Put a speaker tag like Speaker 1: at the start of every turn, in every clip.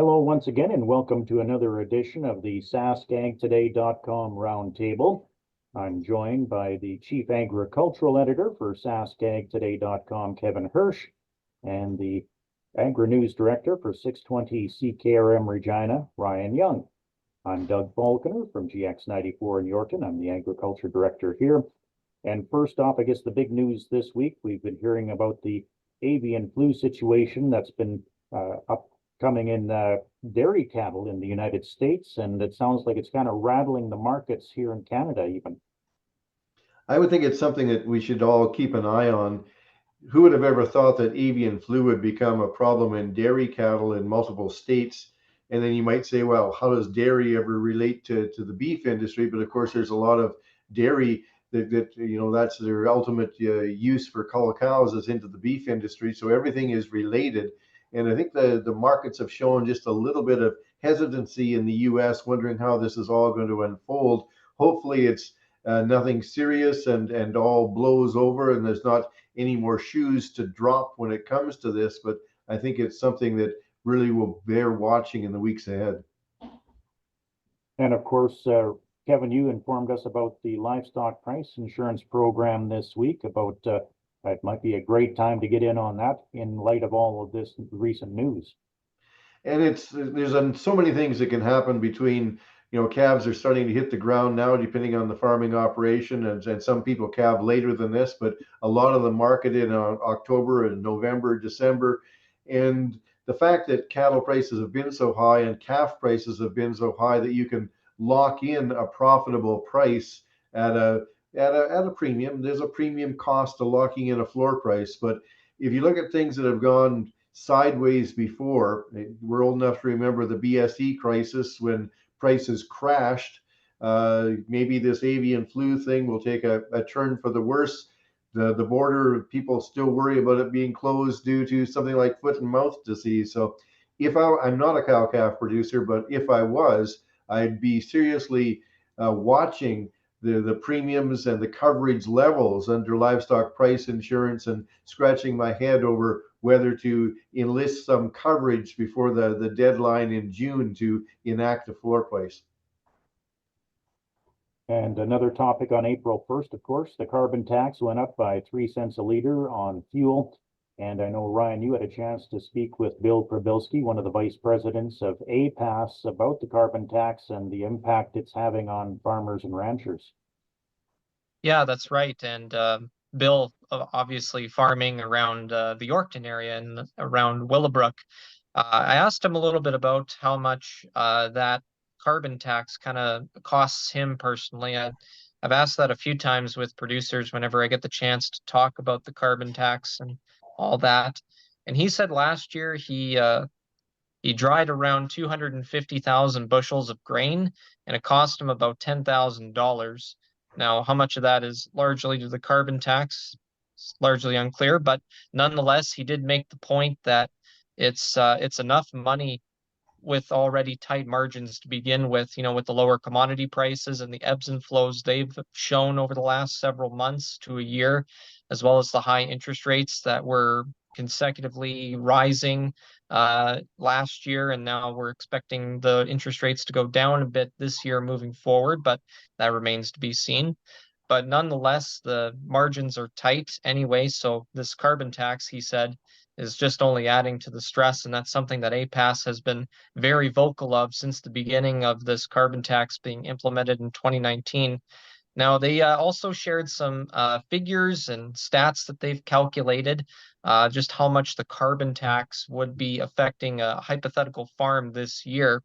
Speaker 1: Hello once again, and welcome to another edition of the SaskAgToday.com Roundtable. I'm joined by the Chief Agricultural Editor for SaskAgToday.com, Kevin Hirsch, and the Agri-News Director for 620 CKRM Regina, Ryan Young. I'm Doug Falconer from GX94 in Yorkton. I'm the Agriculture Director here. And first off, I guess the big news this week, we've been hearing about the avian flu situation that's been upcoming in dairy cattle in the United States, and it sounds like it's kind of rattling the markets here in Canada even.
Speaker 2: I would think it's something that we should all keep an eye on. Who would have ever thought that avian flu would become a problem in dairy cattle in multiple states? And then you might say, well, how does dairy ever relate to the beef industry? But of course, there's a lot of dairy that that's their ultimate use for cull cows is into the beef industry. So everything is related. And I think the markets have shown just a little bit of hesitancy in the U.S., wondering how this is all going to unfold. Hopefully it's nothing serious and all blows over and there's not any more shoes to drop when it comes to this. But I think it's something that really will bear watching in the weeks ahead.
Speaker 1: And of course, Kevin, you informed us about the livestock price insurance program this week, about it might be a great time to get in on that in light of all of this recent news.
Speaker 2: And there's so many things that can happen between, calves are starting to hit the ground now, depending on the farming operation, and some people calve later than this, but a lot of them market in October and November, December. And the fact that cattle prices have been so high and calf prices have been so high that you can lock in a profitable price at a premium. There's a premium cost to locking in a floor price. But if you look at things that have gone sideways before, we're old enough to remember the BSE crisis when prices crashed. Maybe this avian flu thing will take a turn for the worse. The border, people still worry about it being closed due to something like foot and mouth disease. So I'm not a cow-calf producer, but if I was, I'd be seriously watching the premiums and the coverage levels under livestock price insurance and scratching my head over whether to enlist some coverage before the deadline in June to enact a floor price.
Speaker 1: And another topic on April 1st, of course, the carbon tax went up by 3 cents a liter on fuel. And I know, Ryan, you had a chance to speak with Bill Prabilski, one of the vice presidents of APAS, about the carbon tax and the impact it's having on farmers and ranchers.
Speaker 3: Yeah, that's right. And Bill, obviously farming around the Yorkton area and around Willowbrook, I asked him a little bit about how much that carbon tax kind of costs him personally. I've asked that a few times with producers whenever I get the chance to talk about the carbon tax and all that. And he said last year he dried around 250,000 bushels of grain, and it cost him about $10,000. Now, how much of that is largely to the carbon tax? It's largely unclear, but nonetheless, he did make the point that it's enough money with already tight margins to begin with, with the lower commodity prices and the ebbs and flows they've shown over the last several months to a year, as well as the high interest rates that were consecutively rising last year, and now we're expecting the interest rates to go down a bit this year moving forward, but that remains to be seen. But nonetheless, the margins are tight anyway, so this carbon tax, he said, is just only adding to the stress, and that's something that APAS has been very vocal of since the beginning of this carbon tax being implemented in 2019. Now, they also shared some figures and stats that they've calculated, just how much the carbon tax would be affecting a hypothetical farm this year.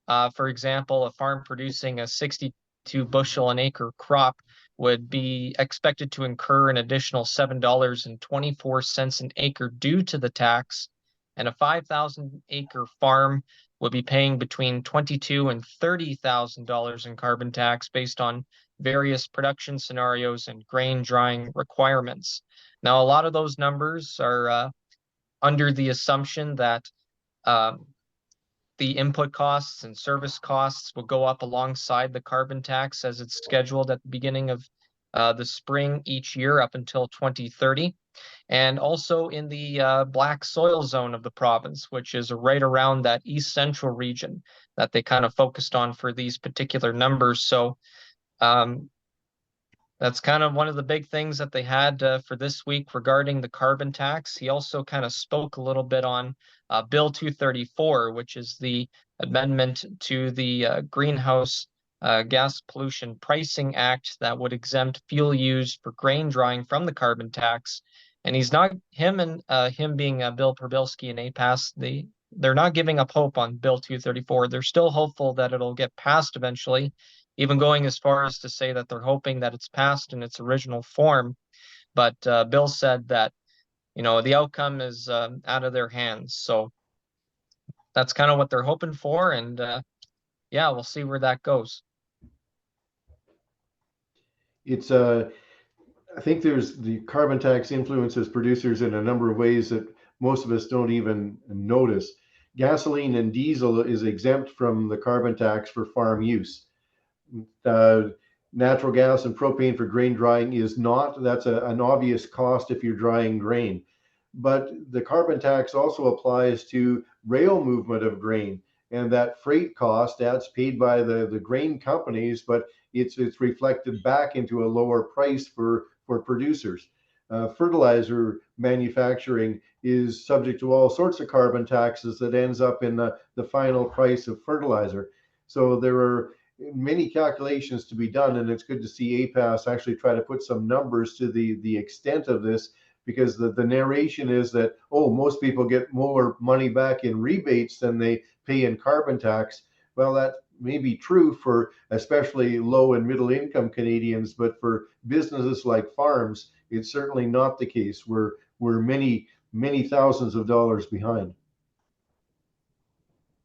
Speaker 3: For example, a farm producing a 62 bushel an acre crop would be expected to incur an additional $7.24 an acre due to the tax, and a 5,000 acre farm would be paying between $22,000 and $30,000 in carbon tax based on various production scenarios and grain drying requirements. Now, a lot of those numbers are under the assumption that the input costs and service costs will go up alongside the carbon tax as it's scheduled at the beginning of the spring each year up until 2030. and also in the black soil zone of the province, which is right around that east central region that they kind of focused on for these particular numbers. So um, that's kind of one of the big things that they had for this week regarding the carbon tax. He also kind of spoke a little bit on Bill 234, which is the amendment to the Greenhouse Gas Pollution Pricing Act that would exempt fuel used for grain drying from the carbon tax. And he's not, him being Bill Perbilski and APAS, they're not giving up hope on Bill 234. They're still hopeful that it'll get passed eventually, even going as far as to say that they're hoping that it's passed in its original form. But Bill said that, the outcome is out of their hands. So that's kind of what they're hoping for. And yeah, we'll see where that goes.
Speaker 2: It's I think there's the carbon tax influences producers in a number of ways that most of us don't even notice. Gasoline and diesel is exempt from the carbon tax for farm use. Uh, Natural gas and propane for grain drying is not. That's an obvious cost if you're drying grain. But the carbon tax also applies to rail movement of grain, and that freight cost that's paid by the grain companies, but it's reflected back into a lower price for producers. Fertilizer manufacturing is subject to all sorts of carbon taxes that ends up in the final price of fertilizer. So there are many calculations to be done, and it's good to see APAS actually try to put some numbers to the extent of this, because the narration is that, oh, most people get more money back in rebates than they pay in carbon tax. Well, that may be true for especially low and middle income Canadians, but for businesses like farms, it's certainly not the case. We're many thousands of dollars behind.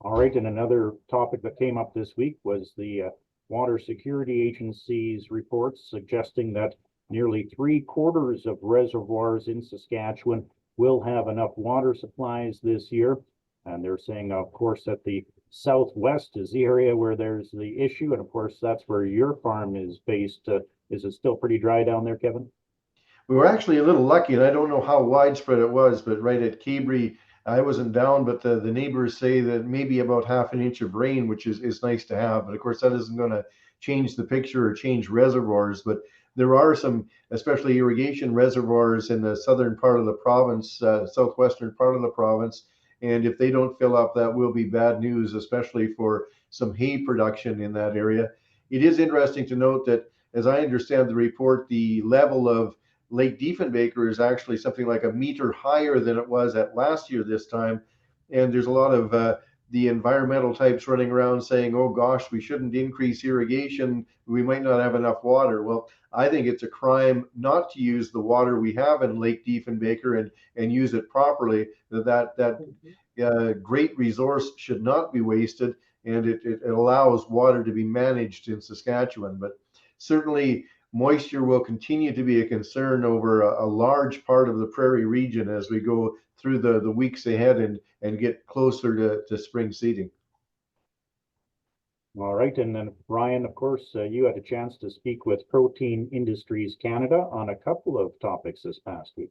Speaker 1: All right, and another topic that came up this week was the Water Security Agency's reports suggesting that nearly 3/4 of reservoirs in Saskatchewan will have enough water supplies this year. And they're saying, of course, that the southwest is the area where there's the issue. And of course, that's where your farm is based. Is it still pretty dry down there, Kevin?
Speaker 2: We were actually a little lucky, and I don't know how widespread it was, but right at Cabri, I wasn't down, but the neighbors say that maybe about half an inch of rain, which is nice to have. But of course, that isn't going to change the picture or change reservoirs. But there are some, especially irrigation reservoirs in the southern part of the province, southwestern part of the province. And if they don't fill up, that will be bad news, especially for some hay production in that area. It is interesting to note that, as I understand the report, the level of Lake Diefenbaker is actually something like a meter higher than it was at last year this time. And there's a lot of the environmental types running around saying, oh gosh, we shouldn't increase irrigation. We might not have enough water. Well, I think it's a crime not to use the water we have in Lake Diefenbaker and use it properly. That great resource should not be wasted, and it allows water to be managed in Saskatchewan. But certainly, moisture will continue to be a concern over a large part of the prairie region as we go through the weeks ahead and get closer to spring seeding.
Speaker 1: All right, and then Ryan, of course, you had a chance to speak with Protein Industries Canada on a couple of topics this past week.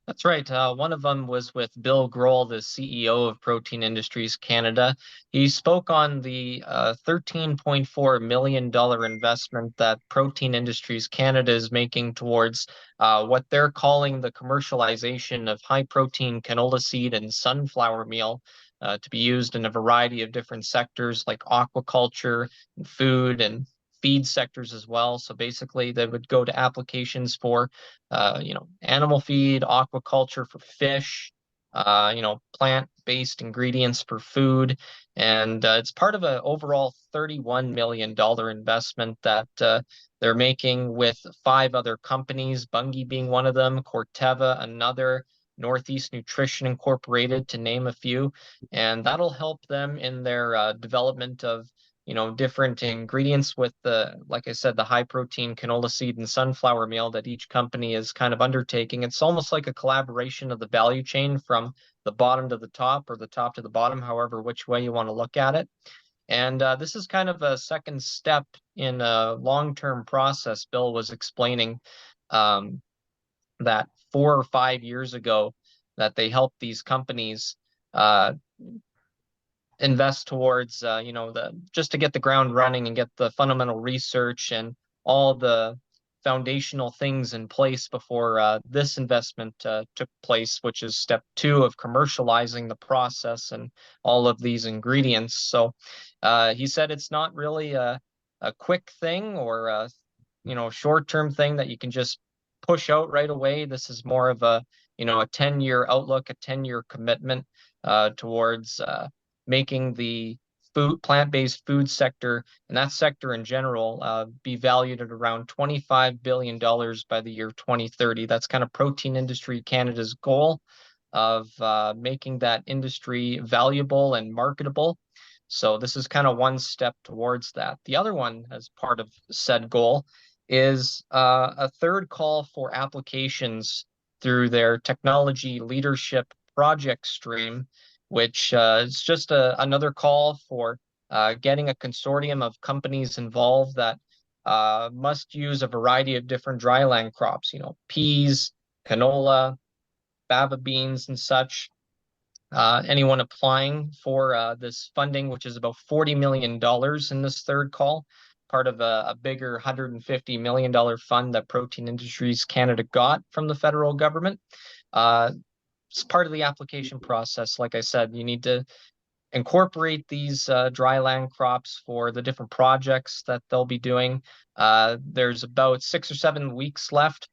Speaker 3: That's right. One of them was with Bill Grohl, the CEO of Protein Industries Canada. He spoke on the $13.4 million investment that Protein Industries Canada is making towards what they're calling the commercialization of high-protein canola seed and sunflower meal to be used in a variety of different sectors like aquaculture, and food, and feed sectors as well. So basically, they would go to applications for animal feed, aquaculture for fish, plant-based ingredients for food. And it's part of an overall $31 million investment that they're making with 5 other companies, Bunge being one of them, Corteva another, Northeast Nutrition Incorporated, to name a few. And that'll help them in their development of different ingredients with like I said, the high protein canola seed and sunflower meal that each company is kind of undertaking. It's almost like a collaboration of the value chain from the bottom to the top, or the top to the bottom, however, which way you want to look at it. And this is kind of a second step in a long-term process Bill was explaining. that 4 or 5 years ago that they helped these companies uh, invest towards, just to get the ground running and get the fundamental research and all the foundational things in place before this investment took place, which is step 2 of commercializing the process and all of these ingredients. So he said it's not really a quick thing or a short-term thing that you can just push out right away. This is more of a 10-year outlook, a 10-year commitment towards making the plant-based food sector and that sector in general be valued at around $25 billion by the year 2030. That's kind of Protein Industry Canada's goal of making that industry valuable and marketable. So this is kind of one step towards that. The other one, as part of said goal, is a third call for applications through their technology leadership project stream, which is just another call for getting a consortium of companies involved that must use a variety of different dryland crops, peas, canola, fava beans, and such. Anyone applying for this funding, which is about $40 million in this third call, part of a bigger $150 million fund that Protein Industries Canada got from the federal government. It's part of the application process. Like I said, you need to incorporate these dry land crops for the different projects that they'll be doing. There's about 6 or 7 weeks left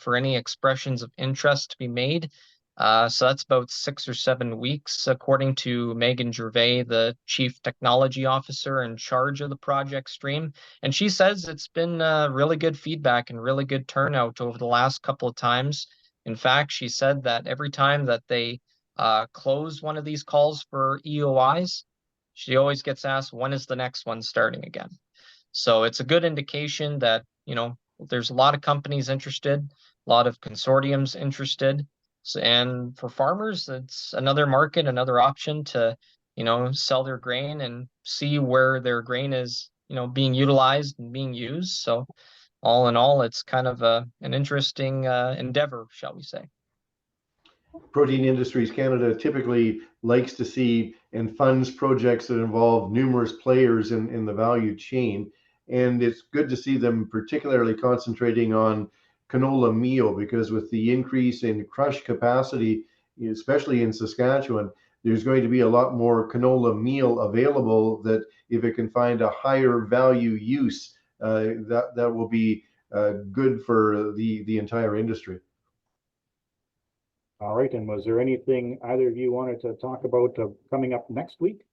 Speaker 3: for any expressions of interest to be made. So that's about 6 or 7 weeks, according to Megan Gervais, the Chief Technology Officer in charge of the project stream. And she says it's been really good feedback and really good turnout over the last couple of times. In fact, she said that every time that they close one of these calls for EOIs, she always gets asked, when is the next one starting again? So it's a good indication that, there's a lot of companies interested, a lot of consortiums interested. So, and for farmers, it's another market, another option to, sell their grain and see where their grain is, being utilized and being used. So all in all, it's kind of an interesting endeavor, shall we say.
Speaker 2: Protein Industries Canada typically likes to see and funds projects that involve numerous players in the value chain. And it's good to see them particularly concentrating on canola meal, because with the increase in crush capacity, especially in Saskatchewan, there's going to be a lot more canola meal available that if it can find a higher value use, that will be good for the entire industry.
Speaker 1: All right, and was there anything either of you wanted to talk about coming up next week?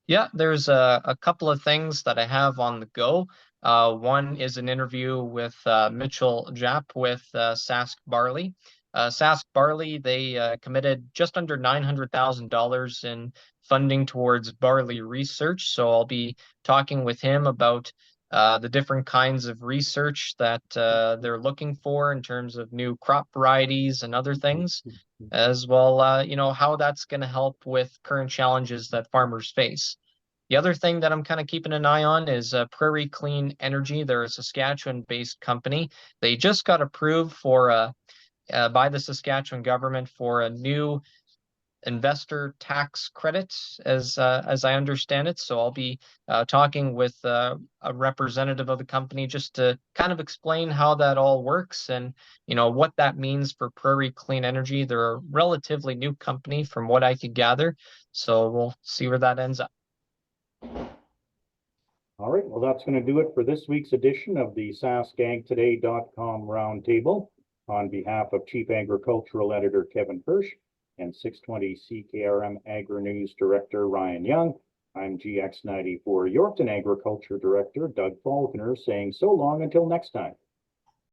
Speaker 3: Yeah, there's a couple of things that I have on the go. One is an interview with Mitchell Japp with Sask Barley. Sask Barley, they committed just under $900,000 in funding towards barley research. So I'll be talking with him about the different kinds of research that they're looking for in terms of new crop varieties and other things, as well, how that's going to help with current challenges that farmers face. The other thing that I'm kind of keeping an eye on is Prairie Clean Energy. They're a Saskatchewan-based company. They just got approved for by the Saskatchewan government for a new investor tax credit, as I understand it. So I'll be talking with a representative of the company just to kind of explain how that all works and what that means for Prairie Clean Energy. They're a relatively new company from what I could gather. So we'll see where that ends up.
Speaker 1: All right, well, that's going to do it for this week's edition of the SaskAgToday.com Roundtable. On behalf of Chief Agricultural Editor Kevin Hirsch and 620 CKRM Agri-News Director Ryan Young, I'm GX94 Yorkton Agriculture Director Doug Faulkner saying so long until next time.